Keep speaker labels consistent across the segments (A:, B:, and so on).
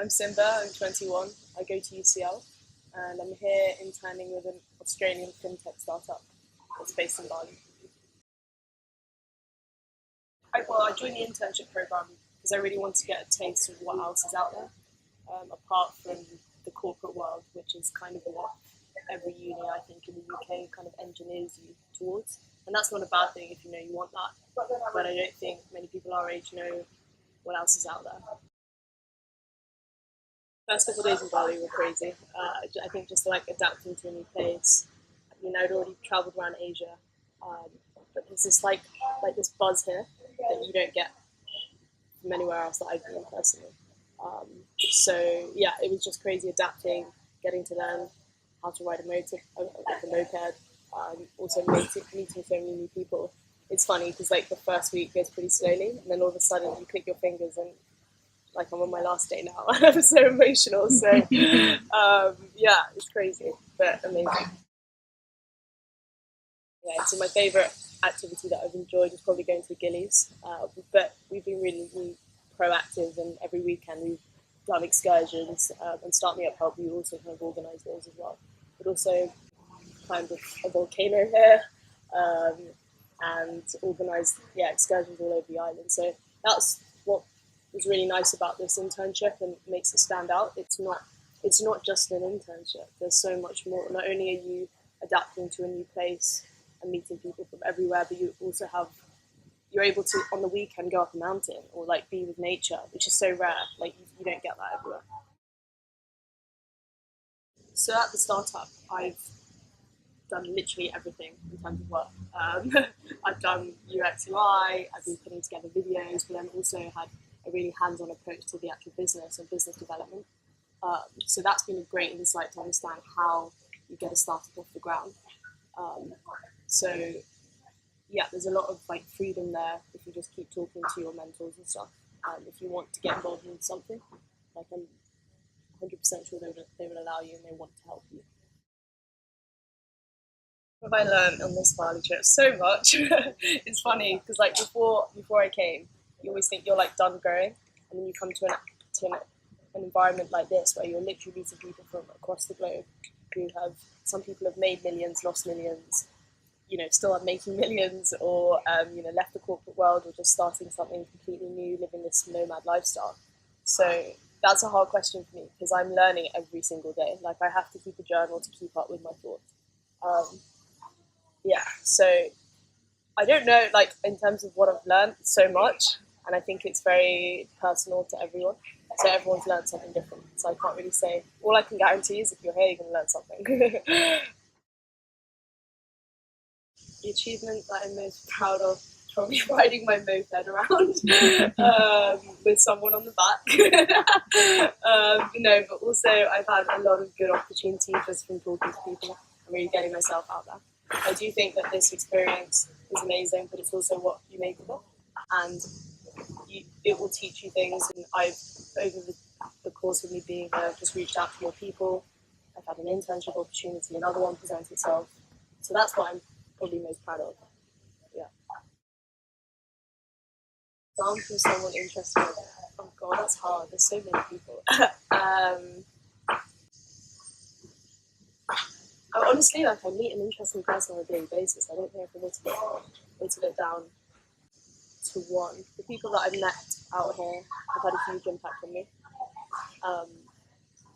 A: I'm Simba, I'm 21, I go to UCL, and I'm here interning with an Australian fintech startup that's based in Bali. I joined the internship program because I really want to get a taste of what else is out there, apart from the corporate world, which is kind of what every uni, I think, in the UK kind of engineers you towards. And that's not a bad thing if you know you want that, but I don't think many people our age know what else is out there. First couple of days in Bali were crazy. I think just like adapting to a new place. I'd already travelled around Asia, um, but there's this like this buzz here that you don't get from anywhere else that I've been personally. Um, so yeah, it was just crazy adapting, getting to learn how to ride like a moped, also meeting so many new people. It's funny because like the first week goes pretty slowly, and then all of a sudden you click your fingers and like I'm on my last day now. I'm so emotional. So yeah, it's crazy, but amazing. Yeah, so my favourite activity that I've enjoyed is probably going to the Gillies. But we've been really proactive, and every weekend we've done excursions and Start Me Up Help. We also kind of organise those as well. But also climbed a volcano here um, and organised excursions all over the island. So that's what was really nice about this internship and makes it stand out. It's not just an internship. There's so much more. Not only are you adapting to a new place and meeting people from everywhere, but you're able to on the weekend go up a mountain or like be with nature, which is so rare. Like you don't get that everywhere. So at the startup, I've done literally everything in terms of work. I've done UX UI, I've been putting together videos, but then also had a really hands-on approach to the actual business and business development. So that's been a great insight to understand how you get a startup off the ground. Um, so yeah, there's a lot of like freedom there if you just keep talking to your mentors and stuff. If you want to get involved in something, like I'm 100% sure they would allow you and they want to help you. What have I learned on this Bali trip? So much. It's funny because like before I came, you always think you're like done growing, and then you come to an environment like this where you're literally meeting people from across the globe who have some people have made millions, lost millions, still are making millions, or left the corporate world or just starting something completely new, living this nomad lifestyle. So that's a hard question for me because I'm learning every single day. Like I have to keep a journal to keep up with my thoughts. Um, yeah, so I don't know, like in terms of what I've learned, so much, and I think it's very personal to everyone. So everyone's learned something different. So I can't really say. All I can guarantee is if you're here, you're going to learn something. The achievement that I'm most proud of is probably riding my moped around with someone on the back. But also I've had a lot of good opportunity just from talking to people and really getting myself out there. I do think that this experience is amazing, but it's also what you make of it. And it will teach you things. And I've, over the course of me being here, just reached out to more people. I've had an internship opportunity, another one presents itself. So that's what I'm probably most proud of. Yeah. Down from someone interested. Oh god, that's hard. There's so many people. Honestly, like I meet an interesting person on a daily basis. I don't think I can whittle it down to one. The people that I've met out here have had a huge impact on me. Um,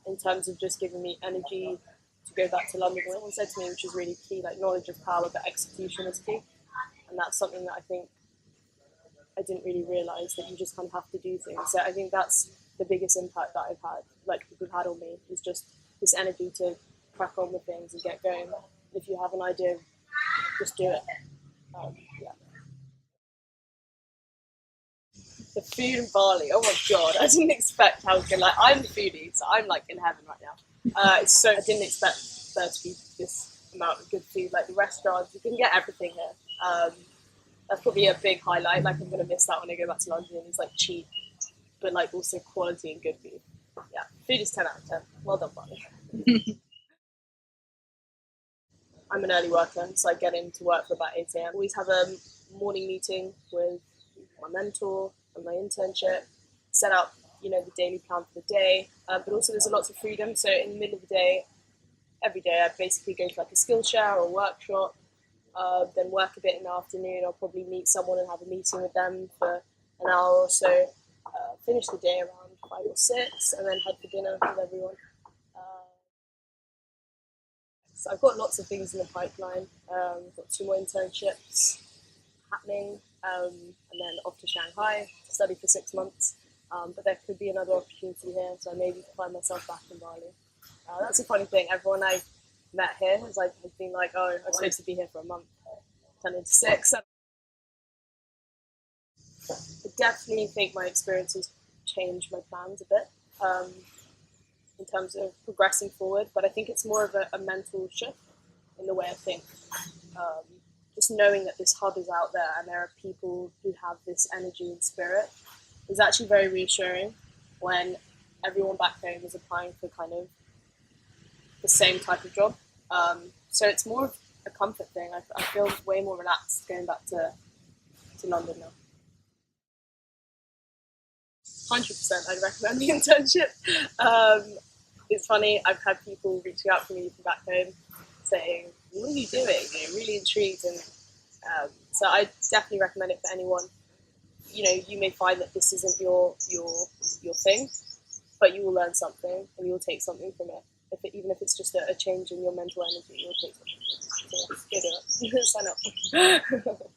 A: in terms of just giving me energy to go back to London. Someone said to me, which is really key, like knowledge is power, but execution is key. And that's something that I think I didn't really realise, that you just kind of have to do things. So I think that's the biggest impact that I've had, like people have had on me, is just this energy to crack on with things and get going. If you have an idea, just do it. Yeah. The food in Bali, oh my god, I didn't expect how good, like I'm a foodie, so I'm like in heaven right now. I didn't expect there to be this amount of good food, like the restaurants, you can get everything here. That's probably a big highlight, like I'm going to miss that when I go back to London. It's like cheap, but like also quality and good food. Yeah, food is 10 out of 10. Well done, Bali. I'm an early worker, so I get into work for about 8 a.m. Always have a morning meeting with my mentor and my internship, set out, the daily plan for the day, but also there's lots of freedom. So in the middle of the day, every day I basically go to like a Skillshare or a workshop, then work a bit in the afternoon. I'll probably meet someone and have a meeting with them for an hour or so, finish the day around 5 or 6, and then head for dinner with everyone. So I've got lots of things in the pipeline. I've got 2 more internships happening, and then off to Shanghai to study for 6 months. But there could be another opportunity here, so I maybe find myself back in Bali. That's a funny thing. Everyone I met here has been like, "Oh, I'm supposed to be here for a month, turned into 6." I definitely think my experiences changed my plans a bit, in terms of progressing forward. But I think it's more of a mental shift in the way I think. Um, just knowing that this hub is out there and there are people who have this energy and spirit is actually very reassuring when everyone back home is applying for kind of the same type of job. So it's more of a comfort thing. I feel way more relaxed going back to London now. 100%, I'd recommend the internship. It's funny, I've had people reaching out to me from back home saying, "What are you doing? You're really intrigued." And so I definitely recommend it for anyone. You may find that this isn't your thing, but you will learn something and you'll take something from it. Even if it's just a change in your mental energy, you'll take something. So yeah, go do it. Sign up.